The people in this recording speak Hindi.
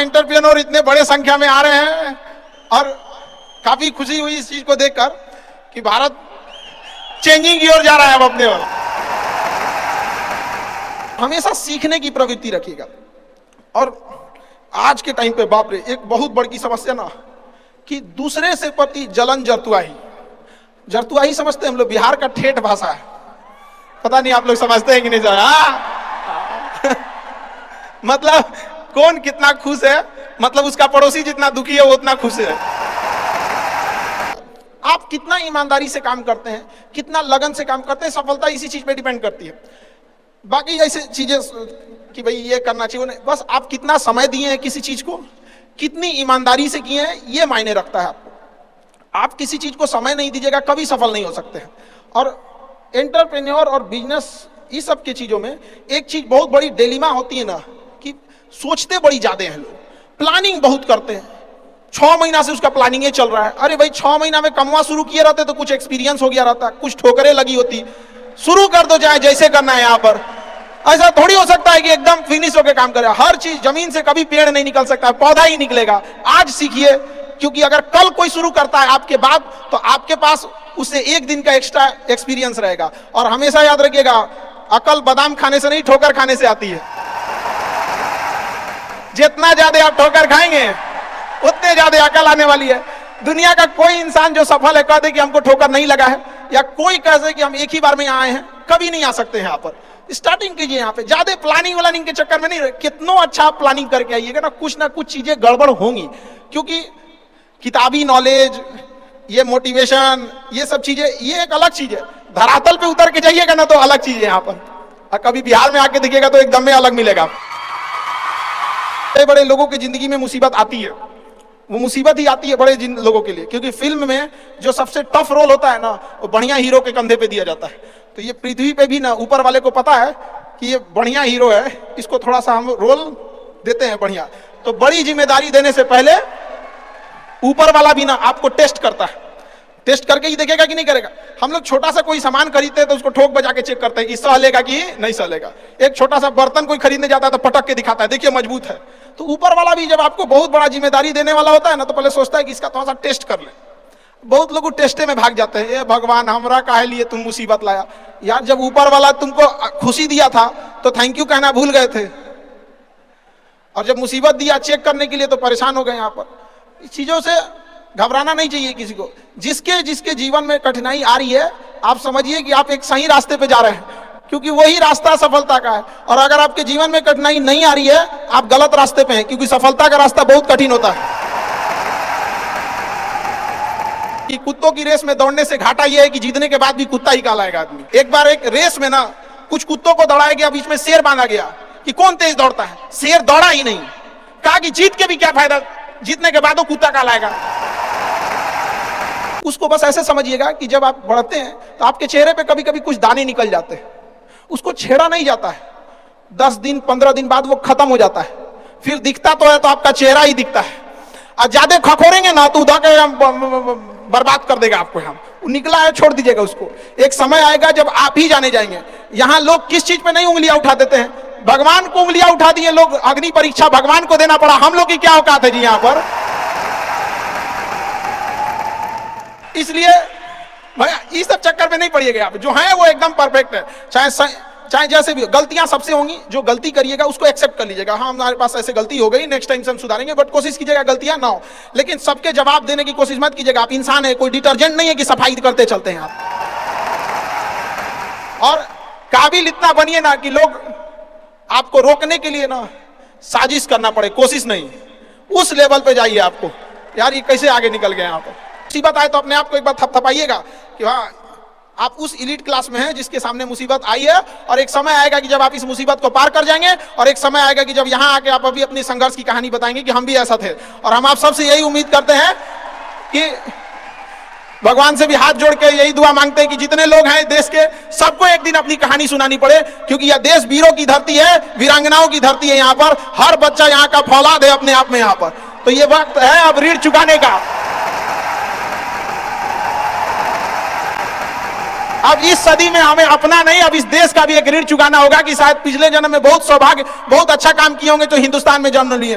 एंटरप्रेन्योर इतने बड़े संख्या में आ रहे हैं और काफी खुशी हुई इस चीज को देखकर कि भारत चेंजिंग की ओर जा रहा है अब अपने ओर। हमेशा सीखने की प्रवृत्ति रखिएगा। और आज के टाइम पे बाप रे, एक बहुत बड़ी समस्या ना कि दूसरे से प्रति जलन जरतुआही। जरतुआही समझते हैं हम लोग, बिहार का ठेठ भाषा है। पता नहीं आप लोग समझते हैं कि नहीं सर? मतलब कौन कितना खुश है, मतलब उसका पड़ोसी जितना दुखी है वो उतना खुश है। आप कितना ईमानदारी से काम करते हैं, कितना लगन से काम करते हैं, सफलता इसी चीज पे डिपेंड करती है। बाकी ऐसे चीजें कि भाई ये करना चाहिए नहीं, बस आप कितना समय दिए हैं किसी चीज को, कितनी ईमानदारी से किए हैं, ये मायने रखता है आपको। आप किसी चीज को समय नहीं दीजिएगा कभी सफल नहीं हो सकते हैं। और एंटरप्रेन्योर और बिजनेस इस सब की चीजों में एक चीज बहुत बड़ी डिलेमा होती है ना कि सोचते बड़ी ज्यादा हैं लोग, प्लानिंग बहुत करते हैं। 6 महीना से उसका प्लानिंग चल रहा है। अरे भाई 6 महीना में कमवा शुरू किए रहते तो कुछ एक्सपीरियंस हो गया रहता, कुछ ठोकरें लगी होती, शुरू कर दो चाहे जैसे करना है। यहाँ पर ऐसा थोड़ी हो सकता है कि एकदम फिनिश होकर काम करे। हर चीज, जमीन से कभी पेड़ नहीं निकल सकता, पौधा ही निकलेगा। आज सीखिए, क्योंकि अगर कल कोई शुरू करता है आपके बाद तो आपके पास उससे 1 दिन का एक्स्ट्रा एक्सपीरियंस रहेगा। और हमेशा याद रखिएगा, अकल बादाम खाने से नहीं ठोकर खाने से आती है। जितना ज्यादा आप ठोकर खाएंगे उतने ज्यादा अकल आने वाली है। दुनिया का कोई इंसान जो सफल है कह दे कि हमको ठोकर नहीं लगा है, या कोई कह दे कि हम एक ही बार में यहाँ आए हैं, कभी नहीं आ सकते हैं। यहाँ पर स्टार्टिंग कीजिए, यहाँ पे ज्यादा प्लानिंग व्लानिंग के चक्कर में नहीं रहे। कितना अच्छा आप प्लानिंग करके आइएगा ना कुछ चीजें गड़बड़ होंगी। क्योंकि किताबी नॉलेज, ये मोटिवेशन, ये सब चीजें ये एक अलग चीज है। धरातल पे उतर के जाइएगा ना तो अलग चीज है। यहाँ पर और कभी बिहार में आके देखिएगा तो एकदम में अलग मिलेगा। बड़े बड़े लोगों की जिंदगी में मुसीबत आती है, वो मुसीबत ही आती है बड़े लोगों के लिए। क्योंकि फिल्म में जो सबसे टफ रोल होता है ना, वो बढ़िया हीरो के कंधे पे दिया जाता है। तो ये पृथ्वी पे भी ना ऊपर वाले को पता है कि ये बढ़िया हीरो है, इसको थोड़ा सा हम रोल देते हैं बढ़िया। तो बड़ी जिम्मेदारी देने से पहले ऊपर वाला भी ना आपको टेस्ट करता है। टेस्ट करके ही देखेगा कि नहीं करेगा। हम लोग छोटा सा कोई सामान खरीदते हैं तो उसको ठोक बजा के चेक करते हैं कि सहलेगा कि नहीं सहलेगा। एक छोटा सा बर्तन कोई खरीदने जाता है तो पटक के दिखाता है, देखिए मजबूत है। तो ऊपर वाला भी जब आपको बहुत बड़ा जिम्मेदारी देने वाला होता है ना, तो पहले सोचता है कि इसका थोड़ा सा टेस्ट कर ले। बहुत लोग टेस्टे में भाग जाते हैं। ये भगवान हमरा काहे लिए तुम मुसीबत लाया यार, जब ऊपर वाला तुमको खुशी दिया था तो थैंक यू कहना भूल गए थे, और जब मुसीबत दिया चेक करने के लिए तो परेशान हो गए। यहाँ पर इस चीजों से घबराना नहीं चाहिए किसी को। जिसके जिसके जीवन में कठिनाई आ रही है, आप समझिए कि आप एक सही रास्ते पे जा रहे हैं, क्योंकि वही रास्ता सफलता का है। और अगर आपके जीवन में कठिनाई नहीं आ रही है, आप गलत रास्ते पे हैं, क्योंकि सफलता का रास्ता बहुत कठिन होता है। कि कुत्तों की रेस में दौड़ने से घाटा यह है कि जीतने के बाद भी कुत्ता ही कहलाएगा आदमी। एक बार एक रेस में ना कुछ कुत्तों को दौड़ाया गया, बीच में शेर बांधा गया कि कौन तेज दौड़ता है। शेर दौड़ा ही नहीं, कहा कि जीत के भी क्या फायदा, जीतने के बाद वो कुत्ता कहलाएगा। उसको बस ऐसे समझिएगा कि जब आप बढ़ते हैं तो आपके चेहरे पे कभी कभी कुछ दाने निकल जाते हैं, उसको छेड़ा नहीं जाता है। 10 दिन 15 दिन बाद वो खत्म हो जाता है, फिर दिखता तो है तो आपका चेहरा ही दिखता है। और ज्यादा खखोरेंगे ना तो उधर बर्बाद कर देगा आपको। हम निकला है छोड़ दीजिएगा उसको। एक समय आएगा जब आप ही जाने जाएंगे। यहाँ लोग किस चीज पे नहीं उंगलियां उठा देते हैं, भगवान को उंगलियां उठा दिए लोग। अग्नि परीक्षा भगवान को देना पड़ा, हम लोग की क्या औकात है जी यहाँ पर। इसलिए भैया इस सब चक्कर में नहीं पड़िएगा। आप जो है वो एकदम परफेक्ट है, चाहे जैसे भी। गलतियां सबसे होंगी, जो गलती करिएगा उसको एक्सेप्ट कर लीजिएगा। हाँ हमारे पास ऐसे गलती हो गई, नेक्स्ट टाइम से हम सुधारेंगे, बट कोशिश कीजिएगा गलतियां ना हो। लेकिन सबके जवाब देने की कोशिश मत कीजिएगा। आप इंसान है, कोई डिटर्जेंट नहीं है कि सफाई करते चलते हैं आप। और काबिल इतना बनिए ना कि लोग आपको रोकने के लिए ना साजिश करना पड़े, कोशिश नहीं। उस लेवल पे जाइए आपको, यार ये कैसे आगे निकल गए। यहाँ पर मुसीबत आए तो अपने आप को एक बार थपथपाइएगा कि हाँ आप उस इलीट क्लास में हैं जिसके सामने मुसीबत आई है। और एक समय आएगा कि जब आप इस मुसीबत को पार कर जाएंगे, और एक समय आएगा कि जब यहाँ आके आप अभी अपनी संघर्ष की कहानी बताएंगे कि हम भी ऐसा थे। और हम आप सबसे यही उम्मीद करते हैं कि भगवान से भी हाथ जोड़ के यही दुआ मांगते हैं कि जितने लोग हैं देश के, सबको एक दिन अपनी कहानी सुनानी पड़े। क्योंकि यह देश वीरों की धरती है, वीरांगनाओं की धरती है। यहाँ पर हर बच्चा यहाँ का फौलाद है अपने आप में। यहाँ पर तो ये वक्त है अब ऋण चुकाने का। अब इस सदी में हमें अपना नहीं, अब इस देश का भी एक ऋण चुकाना होगा कि शायद पिछले जन्म में बहुत सौभाग्य, बहुत अच्छा काम किए होंगे तो हिंदुस्तान में जन्म लिए।